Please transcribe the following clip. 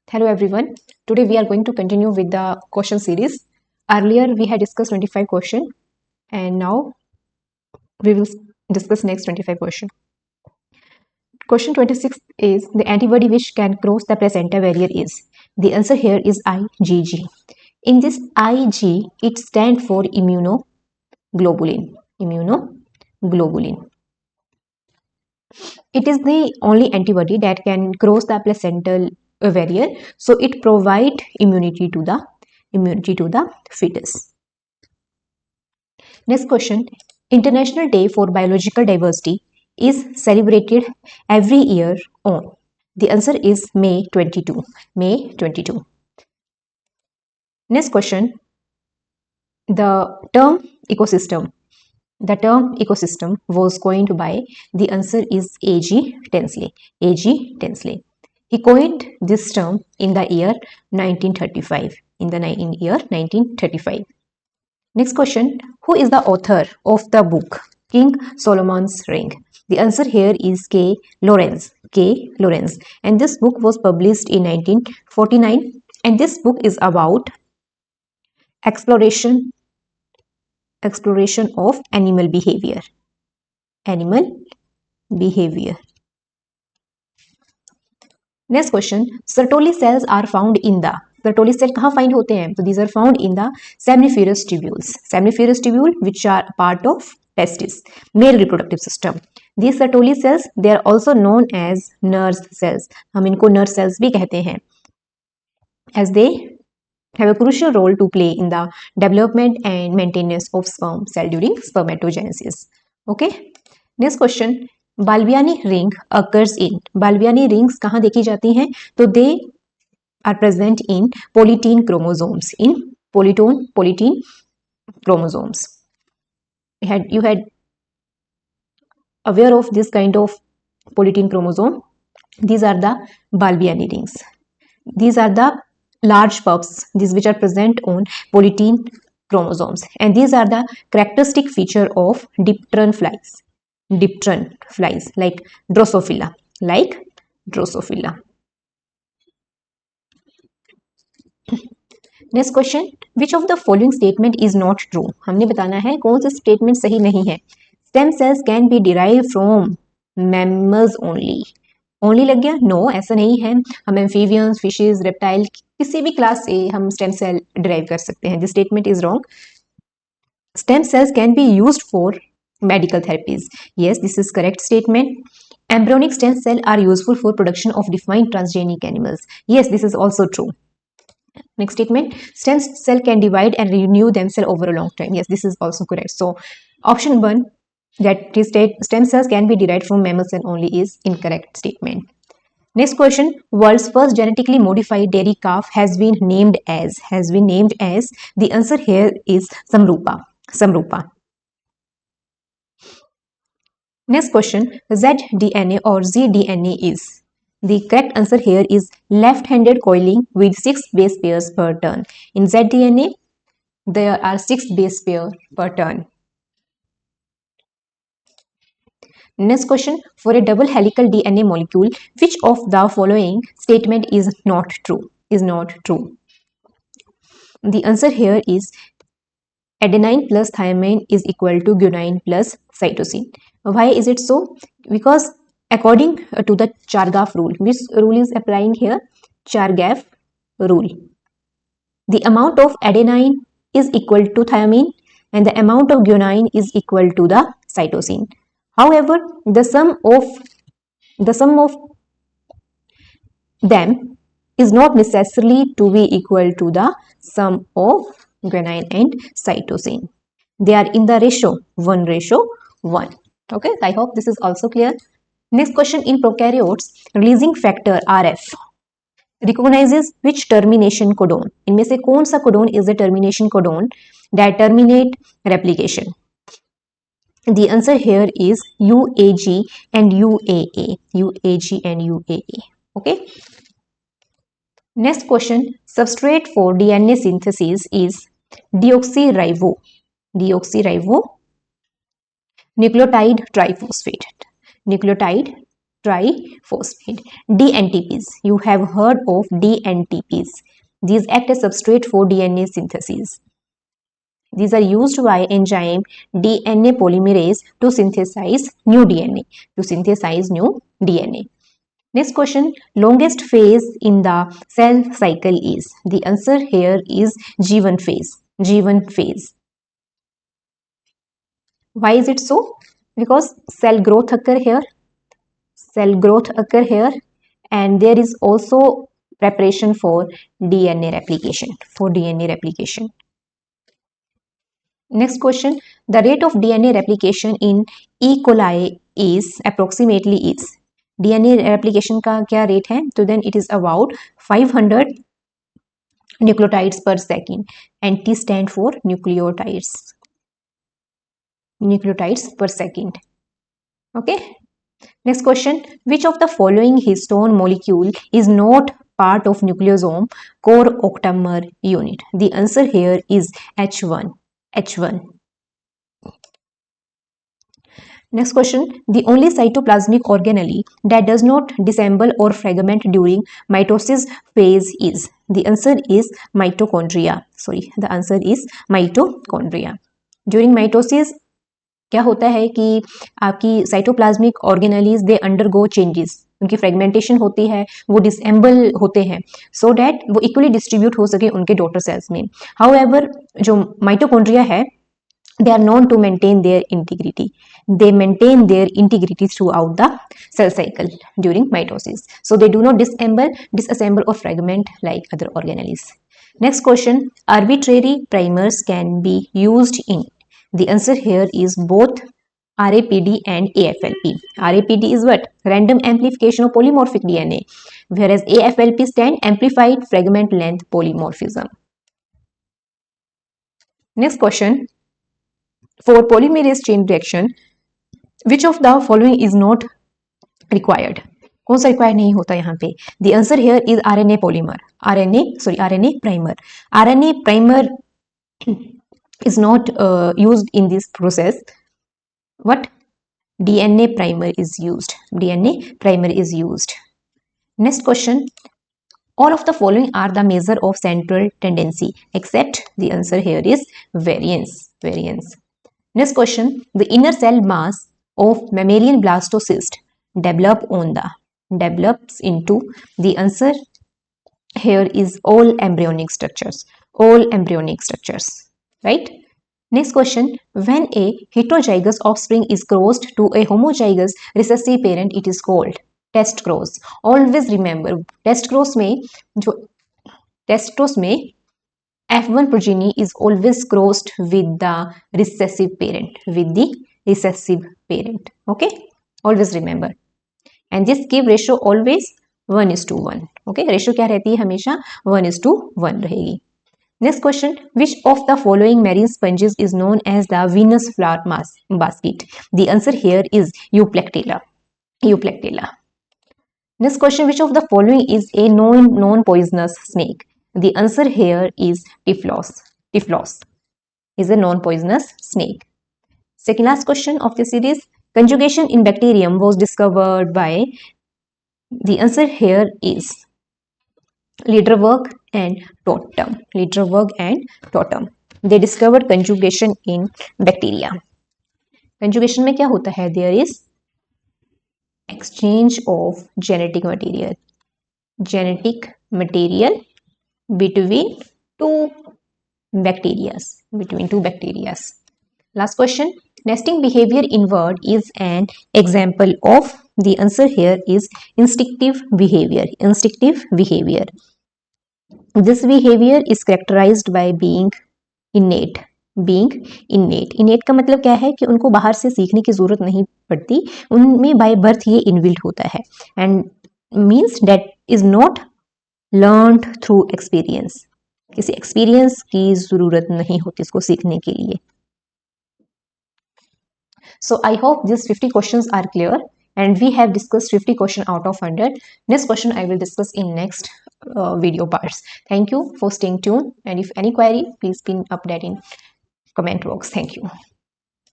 Hello everyone. Today we are going to continue with the question series. Earlier we had discussed 25 question and now we will discuss next 25 question. Question 26 is the antibody which can cross the placenta barrier is. The answer here is IgG. In this Ig, it stands for immunoglobulin. Immunoglobulin. It is the only antibody that can cross the placental barrier, so it provides immunity to the fetus. Next question. International Day for Biological Diversity is celebrated every year on. The answer is May 22. May 22. Next question. The term ecosystem was coined by, the answer is A.G. Tinsley. A.G. Tinsley. He coined this term in the year 1935. In the year 1935. Next question. Who is the author of the book King Solomon's Ring? The answer here is K. Lawrence. K. Lawrence. And this book was published in 1949. And this book is about exploration of animal behavior. Next question. Sertoli cells are found in the, Sertoli cell कहाँ find होते हैं? So these are found in the seminiferous tubule which are part of testis, male reproductive system. These Sertoli cells, they are also known as nurse cells. हम इनको nurse cells भी कहते हैं, as they have a crucial role to play in the development and maintenance of sperm cell during spermatogenesis. Okay. Next question. Balbiani ring occurs in. Balbiani rings कहाँ देखी जाती हैं? तो they are present in polytene chromosomes. In polytene chromosomes. You had aware of this kind of polytene chromosome. These are the Balbiani rings. These are the large puffs, these which are present on polytene chromosomes, and these are the characteristic feature of dipteran flies. Dipteran flies like Drosophila. Next question. Which of the following statement is not true? हमने बताना है कौन सा statement सही नहीं है. Stem cells can be derived from mammals only. Only लग गया? नो, ऐसा नहीं है. हम एम्फीबियंस, फिशेज, रेप्टाइल, किसी भी क्लास से हम स्टेम सेल डिराइव कर सकते हैं. This statement is wrong. Stem cells can be used for medical therapies. Yes, this is correct statement. Embryonic stem cell are useful for production of defined transgenic animals. Yes, this is also true. Next statement. Stem cell can divide and renew themselves over a long time. Yes, this is also correct. So option 1, that stem cells can be derived from mammals and only, is incorrect statement. Next question. World's first genetically modified dairy calf has been named as. The answer here is Samrupa. Next question. ZDNA or zDNA is. The correct answer here is left-handed coiling with 6 base pairs per turn. In ZDNA, there are 6 base pairs per turn. Next question. For a double helical DNA molecule, which of the following statement is not true? The answer here is adenine plus thymine is equal to guanine plus cytosine. Why is it so? Because according to the Chargaff rule, which rule is applying here? Chargaff rule. The amount of adenine is equal to thymine and the amount of guanine is equal to the cytosine. However, the sum of them is not necessarily to be equal to the sum of guanine and cytosine. They are in the ratio 1:1. Okay, I hope this is also clear. Next question. In prokaryotes, releasing factor RF recognizes which termination codon? इनमें से कौन सा codon is the termination codon that terminate replication? The answer here is UAG and UAA. Okay. Next question. Substrate for DNA synthesis is deoxyribo nucleotide triphosphate. triphosphate. DNTPs, you have heard of DNTPs. These act as substrate for DNA synthesis. These are used by enzyme DNA polymerase to synthesize new DNA. Next question, longest phase in the cell cycle is? The answer here is G1 phase. G1 phase. Why is it so? Because cell growth occur here. And there is also preparation for DNA replication. Next question, the rate of DNA replication in E. coli is approximately is. DNA replication का क्या rate है? तो then it is about 500 nucleotides per second. NT stand for nucleotides per second. Okay. Next question, which of the following histone molecule is not part of nucleosome core octamer unit? The answer here is H1. Next question, the only cytoplasmic organelle that does not disassemble or fragment during mitosis phase is? The answer is mitochondria. During mitosis क्या होता है कि आपकी cytoplasmic organelles they undergo changes, उनकी fragmentation होती है, वो डिसएम्बल होते हैं सो दैट वो इक्वली डिस्ट्रीब्यूट हो सके उनके डॉटर सेल्स में. हाउएवर जो माइटोकॉन्ड्रिया है, they are known to maintain their integrity. They maintain their integrity throughout the cell cycle during mitosis. So they do not disassemble or fragment like other organelles. Next question, arbitrary primers can be used in? The answer here is both RAPD and AFLP. RAPD is what? Random amplification of polymorphic DNA, whereas AFLP stand amplified fragment length polymorphism. Next question, for polymerase chain reaction, which of the following is not required? कौन सा required नहीं होता यहाँ पे? The answer here is RNA primer. RNA primer is not used in this process. What? DNA primer is used. Next question, all of the following are the measure of central tendency except the answer here is variance. Next question, the inner cell mass of mammalian blastocyst develops into? The answer here is all embryonic structures. Right? Next question, when a heterozygous offspring is crossed to a homozygous recessive parent, it is called test cross. Always remember, test cross में F1 progeny is always crossed with the recessive parent. Okay, always remember. And this give ratio always 1:1. Okay, ratio क्या रहती है? हमेशा 1:1 रहेगी. Next question, which of the following marine sponges is known as the Venus flower basket? The answer here is Euplectella. Next question, which of the following is a non-poisonous snake? The answer here is Typhlos is a non-poisonous snake. Second last question of the series, conjugation in bacterium was discovered by? The answer here is Lederberg and Totem. They discovered conjugation in bacteria. Conjugation में क्या होता है? There is exchange of genetic material between two bacteria. Last question, nesting behavior in word is an example of? The answer here is instinctive behavior. This behavior is characterized by being innate. Innate का मतलब क्या है? कि उनको बाहर से सीखने की जरूरत नहीं पड़ती, उनमें बाय बर्थ ये इनबिल्ट होता है, and means that is not learned through experience. किसी एक्सपीरियंस की जरूरत नहीं होती इसको सीखने के लिए. So I hope these 50 questions are clear, and we have discussed 50 questions out of 100. Next question I will discuss in next video parts. Thank you for staying tuned, and if any query, please pin up that in comment box. Thank you.